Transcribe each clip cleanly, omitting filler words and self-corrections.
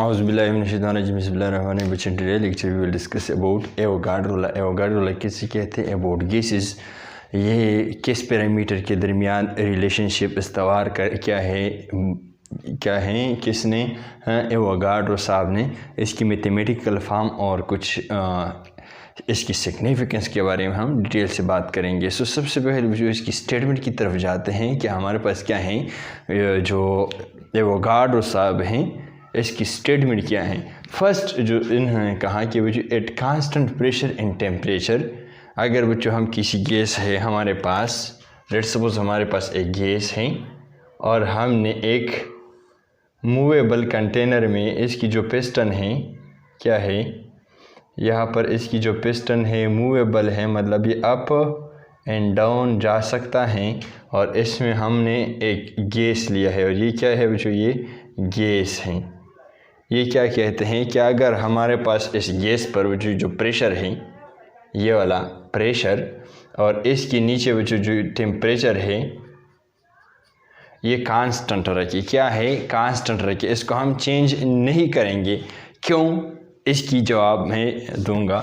Today lecture we will discuss about Avogadro law. Avogadro law किसे कहते हैं? About gases. ये किस पैरामीटर के दरमियान रिलेशनशिप इस्तवार कर क्या है किसने एवोगाड्रो साहब ने इसकी मैथमेटिकल फॉर्म और कुछ इसकी सिग्निफिकेंस के बारे में हम डिटेल से बात करेंगे। सो सबसे पहले जो इसकी स्टेटमेंट की तरफ जाते हैं कि हमारे पास क्या है, जो एवोगाड्रो साहब हैं इसकी स्टेटमेंट क्या है। फर्स्ट जो इन्होंने कहा कि बच्चों at constant pressure and temperature, अगर बच्चों हम किसी गैस है हमारे पास, लेट्स सपोज हमारे पास एक गैस है और हमने एक मूवेबल कंटेनर में इसकी जो पिस्टन है क्या है, यहाँ पर इसकी जो पिस्टन है मूवेबल है, मतलब ये अप एंड डाउन जा सकता है। और इसमें हमने एक गैस लिया है और ये क्या है बच्चों, ये गैस है। ये क्या कहते हैं कि अगर हमारे पास इस गैस पर बच्चों जो प्रेशर है, ये वाला प्रेशर, और इसके नीचे बच्चों जो टेम्परेचर है ये कांस्टेंट रखिए। क्या है? कांस्टेंट रखिए, इसको हम चेंज नहीं करेंगे। क्यों? इसकी जवाब मैं दूंगा।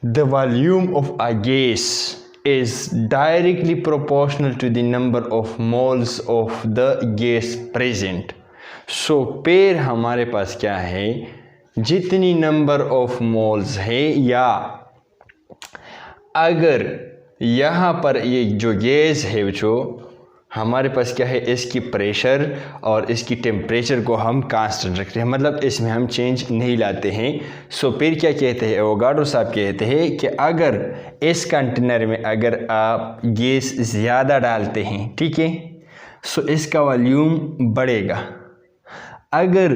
The volume of a gas is directly proportional to the number of moles of the gas present. So फिर हमारे पास क्या है, जितनी नंबर ऑफ मोल्स है, या अगर यहाँ पर ये जो गैस है जो हमारे पास क्या है, इसकी प्रेशर और इसकी टेम्परेचर को हम कांस्टेंट रखते हैं, मतलब इसमें हम चेंज नहीं लाते हैं। सो फिर क्या कहते हैं, एवोगाड्रो साहब कहते हैं कि अगर इस कंटेनर में अगर आप गैस ज़्यादा डालते हैं, ठीक है, सो इसका वॉल्यूम बढ़ेगा। अगर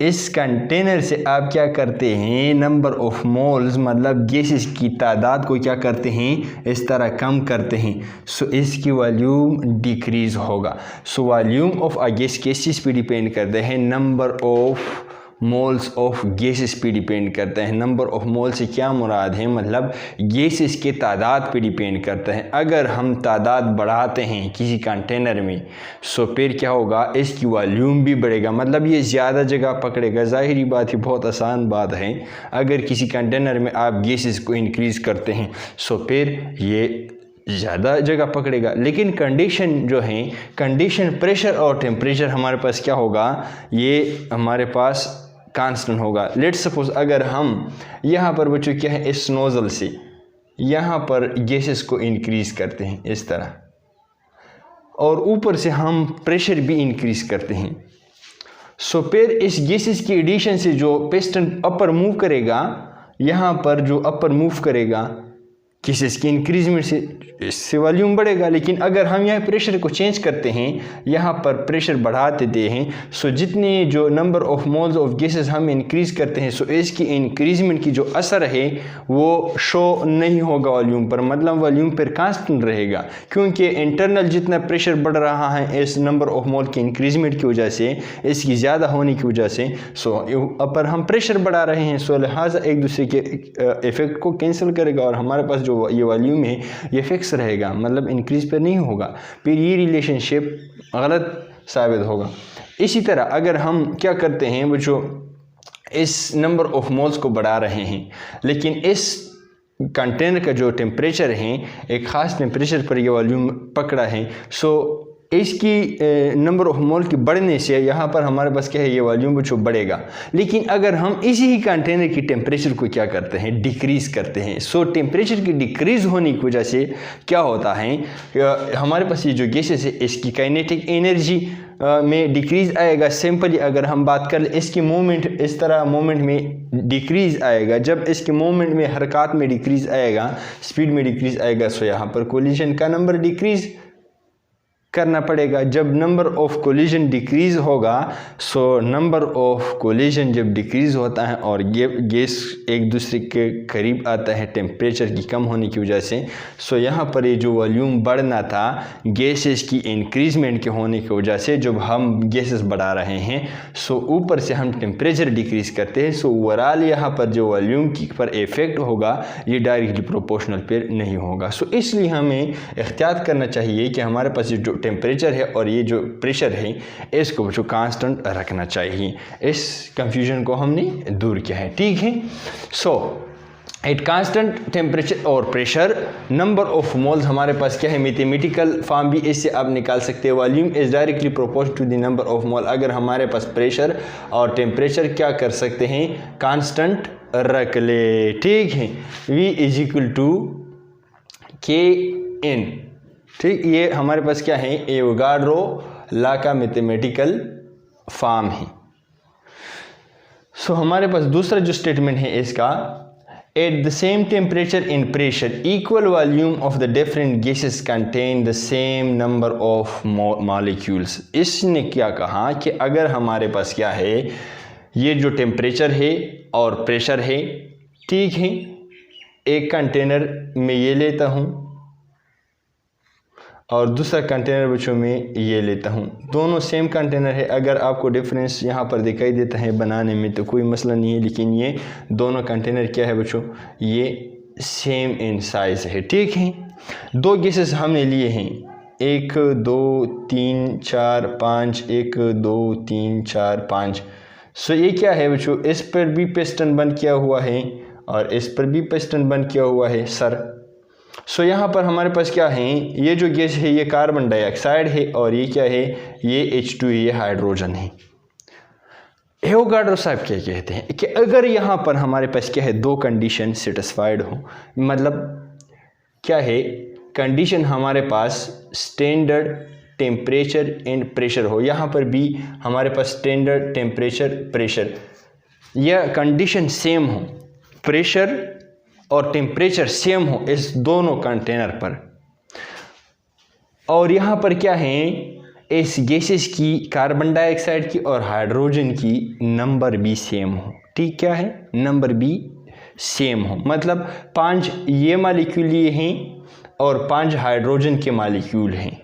इस कंटेनर से आप क्या करते हैं, नंबर ऑफ मोल्स मतलब गैसेस की तादाद को क्या करते हैं, इस तरह कम करते हैं, सो इसकी वॉल्यूम डिक्रीज़ होगा। So volume of a gas किस चीज़ पे डिपेंड करते हैं, number of moles of gases पे डिपेंड करते हैं। नंबर ऑफ मोल से क्या मुराद है, मतलब गैसेस के तादाद पे डिपेंड करता है। अगर हम तादाद बढ़ाते हैं किसी कंटेनर में, सो फिर क्या होगा, इसकी वॉल्यूम भी बढ़ेगा, मतलब ये ज़्यादा जगह पकड़ेगा। ज़ाहिरी बात है, बहुत आसान बात है। अगर किसी कंटेनर में आप गैसेस को इंक्रीज़ करते हैं, सो फिर ये ज़्यादा जगह पकड़ेगा। लेकिन कंडीशन जो है, कंडीशन प्रेशर और टेम्परेचर हमारे पास क्या होगा, ये हमारे पास कांस्टेंट होगा। लेट्स सपोज अगर हम यहाँ पर बच्चों क्या है, इस नोज़ल से यहाँ पर गैसेस को इंक्रीज़ करते हैं इस तरह, और ऊपर से हम प्रेशर भी इंक्रीज़ करते हैं, सो फिर इस गैसेस की एडिशन से जो पिस्टन अपर मूव करेगा, यहाँ पर जो अपर मूव करेगा गैसेस की इंक्रीजमेंट से, इससे वॉल्यूम बढ़ेगा। लेकिन अगर हम यहाँ प्रेशर को चेंज करते हैं, यहाँ पर प्रेशर बढ़ा देते हैं, सो जितनी जो number of moles of gases हम इंक्रीज़ करते हैं, सो इसकी इंक्रीजमेंट की जो असर है वो शो नहीं होगा वॉल्यूम पर, मतलब वॉल्यूम पर कांस्टेंट रहेगा। क्योंकि इंटरनल जितना प्रेशर बढ़ रहा है इस नंबर ऑफ मोल की इंक्रीजमेंट की वजह से, इसकी ज़्यादा होने की वजह से, सो अपर हम प्रेशर बढ़ा रहे हैं, सो लिहाजा एक दूसरे के इफ़ेक्ट को कैंसिल करेगा और हमारे पास जो ये वॉल्यूम है ये फिक्स रहेगा, मतलब इंक्रीज पर नहीं होगा। फिर ये रिलेशनशिप गलत साबित होगा। इसी तरह अगर हम क्या करते हैं, वो जो इस नंबर ऑफ मोल्स को बढ़ा रहे हैं, लेकिन इस कंटेनर का जो टेम्परेचर है एक ख़ास टेम्परेचर पर ये वॉल्यूम पकड़ा है, सो इसकी नंबर ऑफ मोल के बढ़ने से यहाँ पर हमारे पास क्या है, ये वॉल्यूम जो बढ़ेगा। लेकिन अगर हम इसी ही कंटेनर की टेम्परेचर को क्या करते हैं, डिक्रीज़ करते हैं, सो टेम्परेचर की डिक्रीज़ होने की वजह से क्या होता है, हमारे पास ये जो गैसेस है इसकी काइनेटिक एनर्जी में डिक्रीज़ आएगा। सिंपली अगर हम बात कर ले, इसकी मूवमेंट इस तरह मूवमेंट में डिक्रीज़ आएगा। जब इसके मूवमेंट में हरकत में डिक्रीज़ आएगा, स्पीड में डिक्रीज़ आएगा, सो यहाँ पर कोलिजन का नंबर डिक्रीज़ करना पड़ेगा। जब नंबर ऑफ कोलिजन डिक्रीज़ होगा, सो नंबर ऑफ कोलिजन जब डिक्रीज़ होता है और गैस एक दूसरे के करीब आता है टेम्परेचर की कम होने की वजह से, सो यहाँ पर ये जो वॉल्यूम बढ़ना था गैसेस की इंक्रीजमेंट के होने की वजह से, जब हम गैसेस बढ़ा रहे हैं, सो ऊपर से हम टेम्परेचर डिक्रीज़ करते हैं, सो ओवरऑल यहाँ पर जो वॉल्यूम की पर इफ़ेक्ट होगा ये डायरेक्टली प्रोपोर्शनल पर नहीं होगा। सो इसलिए हमें एहतियात करना चाहिए कि हमारे पास जो टेम्परेचर है और ये जो प्रेशर है इसको बच्चों कांस्टेंट रखना चाहिए। इस कंफ्यूजन को हमने दूर किया है, ठीक है। सो एट कांस्टेंट टेम्परेचर और प्रेशर नंबर ऑफ मोल्स हमारे पास क्या है, मैथमेटिकल फॉर्म भी इससे आप निकाल सकते हैं। Volume is directly proportional to the number of mole. अगर हमारे पास प्रेशर और टेम्परेचर क्या कर सकते हैं, कांस्टेंट रख ले, ठीक है। V इज इक्वल टू के एन, ठीक। ये हमारे पास क्या है, एवोगाड्रो लॉ का मैथमेटिकल फॉर्म है। सो हमारे पास दूसरा जो स्टेटमेंट है इसका, at the same temperature and pressure equal volume of the different gases contain the same number of molecules। इसने क्या कहा कि अगर हमारे पास क्या है, ये जो टेम्परेचर है और प्रेशर है, ठीक है, एक कंटेनर में ये लेता हूँ और दूसरा कंटेनर बच्चों में ये लेता हूँ, दोनों सेम कंटेनर है। अगर आपको डिफरेंस यहाँ पर दिखाई देता है बनाने में तो कोई मसला नहीं है, लेकिन ये दोनों कंटेनर क्या है बच्चों, ये सेम इन साइज़ है, ठीक है। दो गैसेस हमने लिए हैं, 1 2 3 4 5, 1 2 3 4 5। सो ये क्या है बच्चों, इस पर भी पिस्टन बंद किया हुआ है और इस पर भी पिस्टन बंद किया हुआ है सर। सो यहाँ पर हमारे पास क्या है, ये जो गैस है ये कार्बन डाइऑक्साइड है और ये क्या है, ये H2 ये हाइड्रोजन है। एवोगाड्रो साहब क्या कहते हैं कि अगर यहाँ पर हमारे पास क्या है, दो कंडीशन सेटिस्फाइड हो, मतलब क्या है, कंडीशन हमारे पास स्टैंडर्ड टेम्परेचर एंड प्रेशर हो, यहाँ पर भी हमारे पास स्टैंडर्ड टेम्परेचर प्रेशर, यह कंडीशन सेम हो, प्रेशर और टेम्परेचर सेम हो इस दोनों कंटेनर पर, और यहाँ पर क्या है, इस गैसेस की कार्बन डाइऑक्साइड की और हाइड्रोजन की नंबर भी सेम हो, ठीक, क्या है, नंबर भी सेम हो, मतलब 5 ये मालिक्यूल ये हैं और 5 हाइड्रोजन के मालिक्यूल हैं।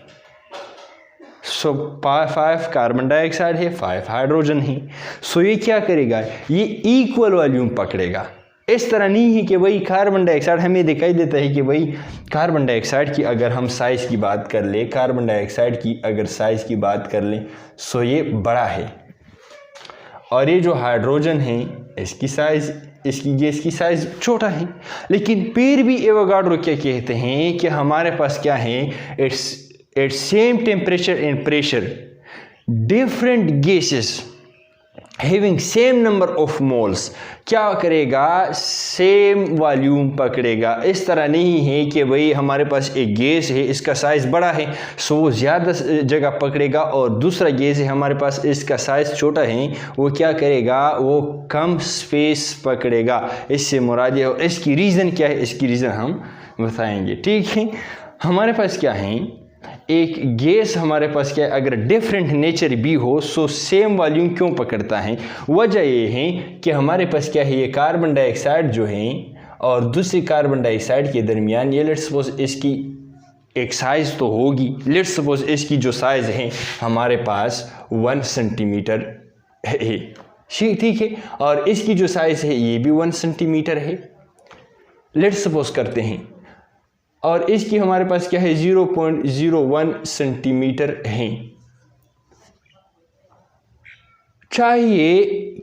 सो 5 कार्बन डाइऑक्साइड है, 5 हाइड्रोजन है। सो ये क्या करेगा, ये इक्वल वॉल्यूम पकड़ेगा। इस तरह नहीं है कि वही कार्बन डाइऑक्साइड, हमें दिखाई देता है कि वही कार्बन डाइऑक्साइड की अगर हम साइज़ की बात कर ले, कार्बन डाइऑक्साइड की अगर साइज़ की बात कर लें सो ये बड़ा है, और ये जो हाइड्रोजन है इसकी साइज़, इसकी गैस की साइज़ छोटा है। लेकिन फिर भी एवोगाड्रो क्या कहते हैं कि हमारे पास क्या है, at same temperature and pressure different gases having same number of moles क्या करेगा, सेम वॉल्यूम पकड़ेगा। इस तरह नहीं है कि भाई हमारे पास एक गैस है इसका साइज़ बड़ा है सो वो ज़्यादा जगह पकड़ेगा, और दूसरा गैस है हमारे पास इसका साइज़ छोटा है वो क्या करेगा, वो कम स्पेस पकड़ेगा। इससे मुराद है, और इसकी रीज़न क्या है, इसकी रीज़न हम बताएंगे, ठीक है। हमारे पास क्या है, एक गैस हमारे पास क्या है, अगर डिफरेंट नेचर भी हो सो सेम वॉल्यूम क्यों पकड़ता है, वजह ये है कि हमारे पास क्या है, ये कार्बन डाइऑक्साइड जो है और दूसरी कार्बन डाइऑक्साइड के दरमियान, ये लेट्स सपोज इसकी एक साइज़ तो होगी, लेट्स सपोज इसकी जो साइज़ है हमारे पास 1 सेंटीमीटर है, ठीक है, और इसकी जो साइज़ है ये भी 1 सेंटीमीटर है, लेट्स सपोज करते हैं, और इसकी हमारे पास क्या है 0.01 सेंटीमीटर है। चाहिए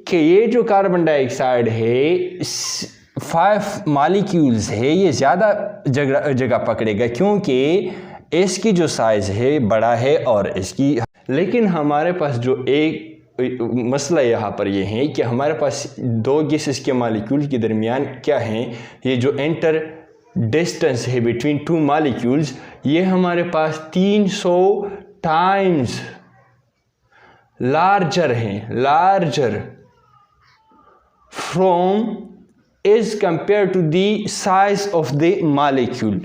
कि ये जो कार्बन डाइऑक्साइड है 5 मॉलिक्यूल्स है ये ज़्यादा जगह पकड़ेगा क्योंकि इसकी जो साइज़ है बड़ा है और इसकी, लेकिन हमारे पास जो एक मसला यहाँ पर ये है कि हमारे पास दो गैसेस के मॉलिक्यूल के दरमियान क्या है, ये जो एंटर डिस्टेंस है बिटवीन 2 मॉलिक्यूल्स, ये हमारे पास 300 टाइम्स लार्जर है, larger from as compare to the size of the molecule.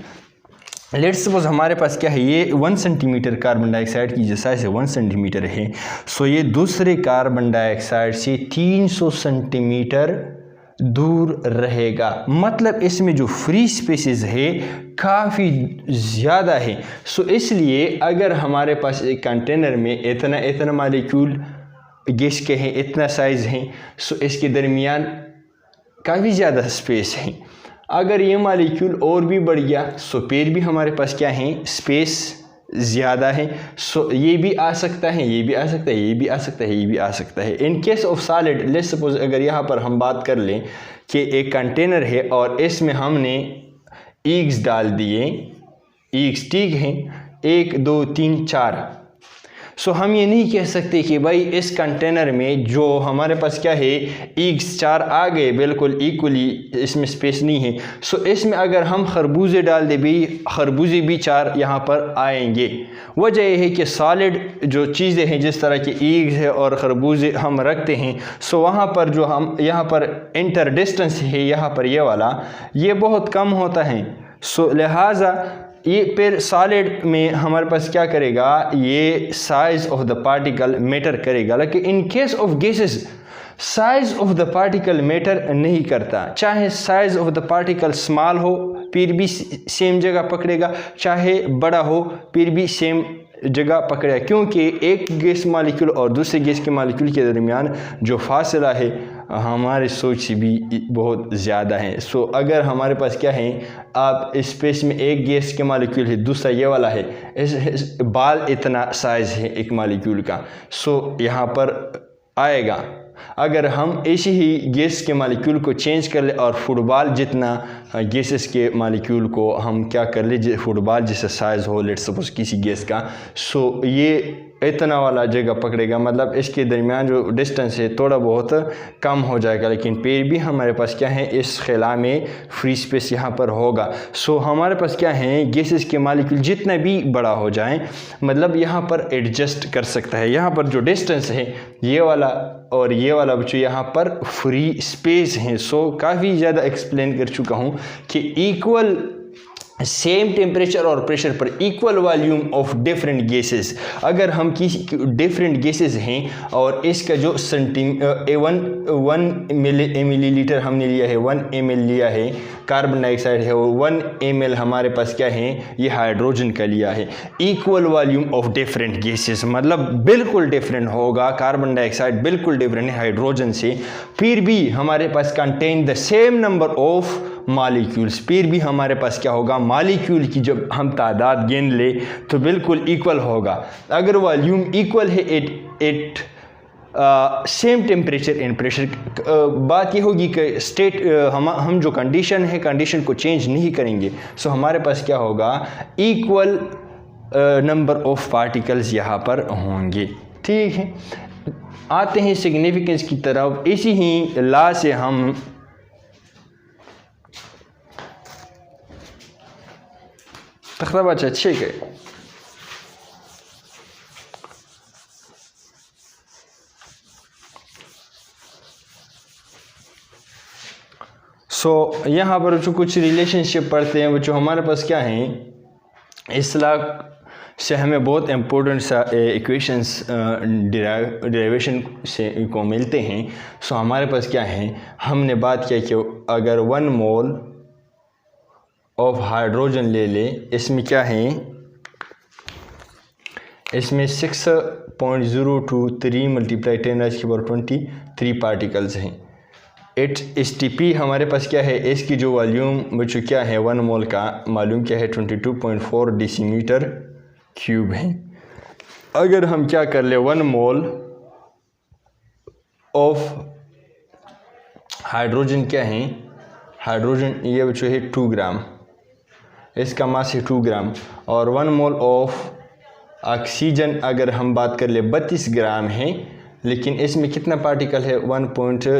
Let's suppose हमारे पास क्या है, ये 1 सेंटीमीटर कार्बन डाइऑक्साइड की जो साइज है 1 सेंटीमीटर है, सो ये दूसरे कार्बन डाइऑक्साइड से 300 सेंटीमीटर दूर रहेगा, मतलब इसमें जो फ्री स्पेसेस है काफ़ी ज़्यादा है। सो इसलिए अगर हमारे पास एक कंटेनर में इतना मॉलिक्यूल गैस के हैं, इतना साइज़ है, सो इसके दरमियान काफ़ी ज़्यादा स्पेस है। अगर ये मॉलिक्यूल और भी बढ़ गया सो फिर भी हमारे पास क्या है, स्पेस ज़्यादा है। सो ये भी आ सकता है, ये भी आ सकता है, ये भी आ सकता है, ये भी आ सकता है। In case of solid, let's suppose अगर यहाँ पर हम बात कर लें कि एक कंटेनर है और इसमें हमने ईग्स डाल दिए, ईग्स ठीक हैं 1 2 3 4। सो हम ये नहीं कह सकते कि भाई इस कंटेनर में जो हमारे पास क्या है ईग्स 4 आ गए बिल्कुल इक्वली, इसमें स्पेस नहीं है। सो इसमें अगर हम खरबूजे डाल दे भी, खरबूजे भी 4 यहाँ पर आएंगे। वजह यह है कि सॉलिड जो चीज़ें हैं जिस तरह के ईग्स है और खरबूजे हम रखते हैं, सो वहाँ पर जो हम यहाँ पर इंटर डिस्टेंस है यहाँ पर ये वाला, ये बहुत कम होता है। सो लिहाजा ये फिर सॉलिड में हमारे पास क्या करेगा, ये size of the particle matter करेगा। लेकिन in case of gases size of the particle matter नहीं करता। चाहे size of the particle small हो फिर भी सेम जगह पकड़ेगा, चाहे बड़ा हो फिर भी सेम जगह पकड़ेगा, क्योंकि एक गैस मॉलिक्यूल और दूसरे गैस के मॉलिक्यूल के दरमियान जो फासला है हमारे सोच से भी बहुत ज़्यादा है। सो अगर हमारे पास क्या है, आप स्पेस में एक गैस के मॉलिक्यूल है, दूसरा ये वाला है, इस बाल इतना साइज़ है एक मॉलिक्यूल का, सो यहाँ पर आएगा। अगर हम ऐसे ही गैस के मॉलिक्यूल को चेंज कर ले और फुटबॉल जितना गैसेस के मॉलिक्यूल को हम क्या कर ले, फुटबॉल जैसा साइज़ हो लेट्स सपोज किसी गैस का, सो ये इतना वाला जगह पकड़ेगा, मतलब इसके दरमियान जो डिस्टेंस है थोड़ा बहुत कम हो जाएगा। लेकिन फिर भी हमारे पास क्या है, इस खिला में फ्री स्पेस यहाँ पर होगा। सो हमारे पास क्या है, गैसेस के मॉलिक्यूल जितना भी बड़ा हो जाए, मतलब यहाँ पर एडजस्ट कर सकता है। यहाँ पर जो डिस्टेंस है ये वाला और ये वाला बच्चों यहाँ पर फ्री स्पेस है। सो काफ़ी ज़्यादा एक्सप्लेन कर चुका हूँ कि इक्वल सेम टेम्परेचर और प्रेशर पर equal volume of different gases, अगर हम किसी डिफरेंट गैसेस हैं और इसका जो वन मिलीलीटर हमने लिया है, 1 ml लिया है कार्बन डाइऑक्साइड है, और 1 ml हमारे पास क्या है, ये हाइड्रोजन का लिया है। Equal volume of different gases मतलब बिल्कुल डिफरेंट होगा, कार्बन डाइऑक्साइड बिल्कुल डिफरेंट है हाइड्रोजन से, फिर भी हमारे पास contain the same number of molecules, फिर भी हमारे पास क्या होगा, मॉलिक्यूल की जब हम तादाद गिन ले तो बिल्कुल इक्वल होगा। अगर वॉल्यूम इक्वल है at same temperature and pressure, बात ये होगी कि स्टेट हम जो कंडीशन है कंडीशन को चेंज नहीं करेंगे। सो हमारे पास क्या होगा, इक्वल नंबर ऑफ पार्टिकल्स यहाँ पर होंगे। ठीक है, आते हैं सिग्निफिकेंस की तरफ। इसी ही लॉ से हम तख्ताबाच अच्छे गए। सो यहाँ पर जो कुछ रिलेशनशिप पढ़ते हैं बच्चों, हमारे पास क्या हैं, इस लॉ से हमें बहुत इम्पोर्टेंट सा इक्वेशंस डेरिवेशन से को मिलते हैं। सो हमारे पास क्या है, हमने बात किया कि अगर 1 मोल ऑफ हाइड्रोजन ले ले, इसमें क्या है, इसमें 6.023 मल्टीप्लाई 10⁻23 पार्टिकल्स हैं। एच हमारे पास क्या है, इसकी जो वॉल्यूम बच्चों क्या है, 1 मोल का मालूम क्या है, 22.4 डेसीमीटर क्यूब है। अगर हम क्या कर ले, 1 मोल ऑफ हाइड्रोजन क्या है, हाइड्रोजन ये बच्चों है 2 ग्राम, इसका मास है 2 ग्राम, और 1 मोल ऑफ ऑक्सीजन अगर हम बात कर ले 32 ग्राम है, लेकिन इसमें कितना पार्टिकल है,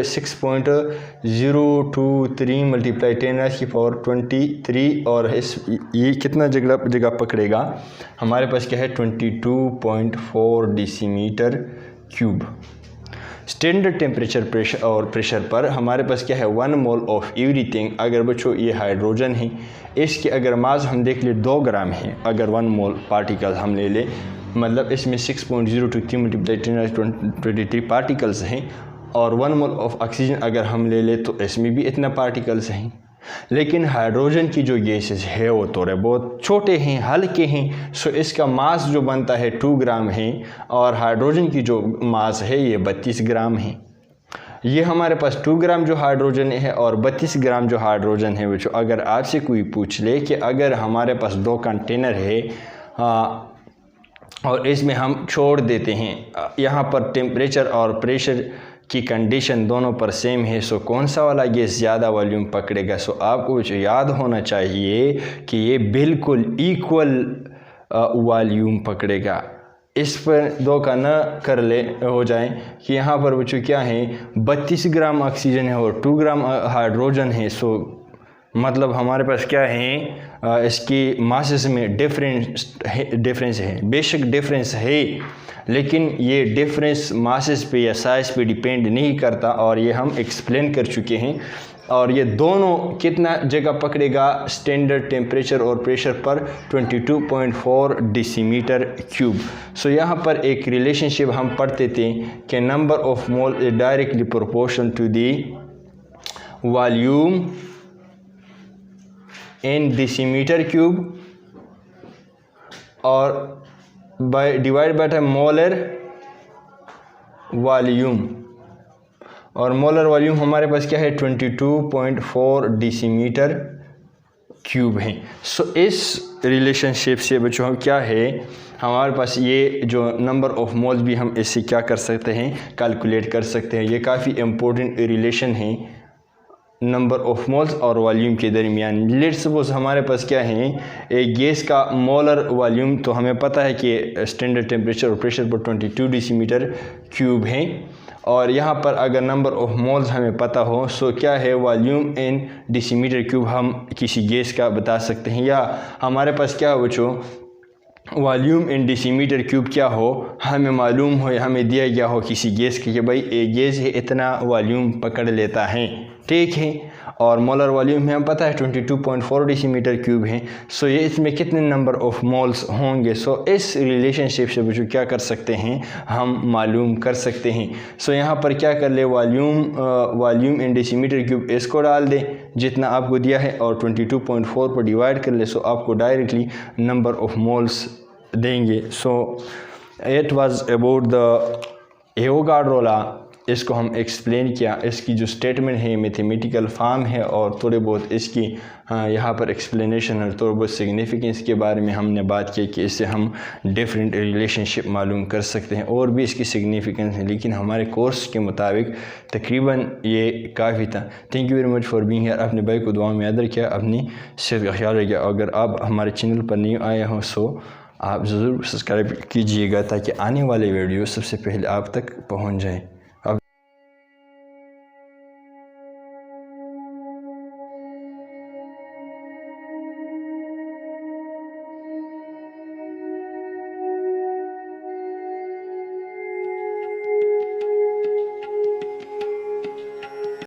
6.023 मल्टीप्लाई 10⁻23, और इस ये कितना जगह पकड़ेगा, हमारे पास क्या है 22.4 decimetre cube. Standard temperature pressure और प्रेशर पर हमारे पास क्या है, 1 मोल ऑफ एवरीथिंग, अगर बच्चों ये हाइड्रोजन है, इसके अगर मास हम देख ले 2 ग्राम है, अगर 1 मोल पार्टिकल हम ले ले, मतलब इसमें 6.023 मल्टीप्लाई 10⁻23 पार्टिकल्स हैं, और 1 मोल ऑफ ऑक्सीजन अगर हम ले ले तो इसमें भी इतना पार्टिकल्स हैं। लेकिन हाइड्रोजन की जो गैसेस है वो थोड़े बहुत छोटे हैं, हल्के हैं। सो इसका मास जो बनता है 2 ग्राम है, और हाइड्रोजन की जो मास है ये 32 ग्राम है। ये हमारे पास 2 ग्राम जो हाइड्रोजन है और 32 ग्राम जो हाइड्रोजन है बच्चों, अगर आपसे कोई पूछ ले कि अगर हमारे पास 2 कंटेनर है और इसमें हम छोड़ देते हैं। यहाँ पर टेम्परेचर और प्रेशर की कंडीशन दोनों पर सेम है, सो कौन सा वाला गैस ज़्यादा वॉल्यूम पकड़ेगा। सो आपको जो याद होना चाहिए कि ये बिल्कुल इक्वल वॉल्यूम पकड़ेगा। इस पर दो का न कर ले हो जाए कि यहाँ पर बच्चों क्या है 32 ग्राम ऑक्सीजन है और 2 ग्राम हाइड्रोजन है। सो मतलब हमारे पास क्या है इसकी मासेस में डिफरेंस है, बेशक डिफरेंस है, लेकिन ये डिफरेंस मासेस पे या साइज़ पे डिपेंड नहीं करता और ये हम एक्सप्लेन कर चुके हैं। और ये दोनों कितना जगह पकड़ेगा स्टैंडर्ड टेम्परेचर और प्रेशर पर 22.4 डेसीमीटर क्यूब। सो यहाँ पर एक रिलेशनशिप हम पढ़ते थे कि number of mole is directly proportional to the volume in decimetre cube और by divide by molar volume. और मोलर वॉल्यूम हमारे पास क्या है 22.4 डेसीमीटर क्यूब है। सो इस रिलेशनशिप से बच्चों क्या है हमारे पास ये जो नंबर ऑफ मोल्स भी हम इससे क्या कर सकते हैं कैलकुलेट कर सकते हैं। ये काफ़ी इम्पोर्टेंट रिलेशन है नंबर ऑफ मोल्स और वॉल्यूम के दरमियान। लेट्स सपोज हमारे पास क्या है एक गैस का मोलर वॉल्यूम तो हमें पता है कि स्टैंडर्ड टेम्परेचर और प्रेशर पर 22 डेसीमीटर क्यूब है और यहाँ पर अगर नंबर ऑफ मोल्स हमें पता हो सो क्या है वॉल्यूम इन डेसीमीटर क्यूब हम किसी गैस का बता सकते हैं। या हमारे पास क्या हो बच्चों वॉल्यूम इन डेसीमीटर क्यूब क्या हो हमें मालूम हो हमें दिया गया हो किसी गैस के कि भाई एक गैस है इतना वॉल्यूम पकड़ लेता है, ठीक है, और मोलर वॉल्यूम में हम पता है 22.4 डेसीमीटर क्यूब है। सो ये इसमें कितने नंबर ऑफ मोल्स होंगे। सो इस रिलेशनशिप से बच्चों क्या कर सकते हैं हम मालूम कर सकते हैं। सो यहाँ पर क्या कर ले वॉल्यूम इन डेसीमीटर क्यूब इसको डाल दें जितना आपको दिया है और 22.4 पर डिवाइड कर ले। सो आपको डायरेक्टली नंबर ऑफ मोल्स देंगे। So it was about the Avogadro law, इसको हम एक्सप्लेन किया। इसकी जो स्टेटमेंट है मैथमेटिकल फॉर्म है और थोड़े बहुत इसकी यहाँ पर एक्सप्लेनेशन और थोड़ा बहुत सिग्निफिकेंस के बारे में हमने बात की कि इससे हम डिफरेंट रिलेशनशिप मालूम कर सकते हैं और भी इसकी सिग्निफिकेंस है, लेकिन हमारे कोर्स के मुताबिक तकरीबन ये काफ़ी था। Thank you very much for being here. अपने भाई को दुआ में याद रखिए, अपनी सेहत का ख्याल रखिए। अगर आप हमारे चैनल पर नहीं आए हों सो आप ज़रूर सब्सक्राइब कीजिएगा ताकि आने वाले वीडियो सबसे पहले आप तक पहुँच जाएँ।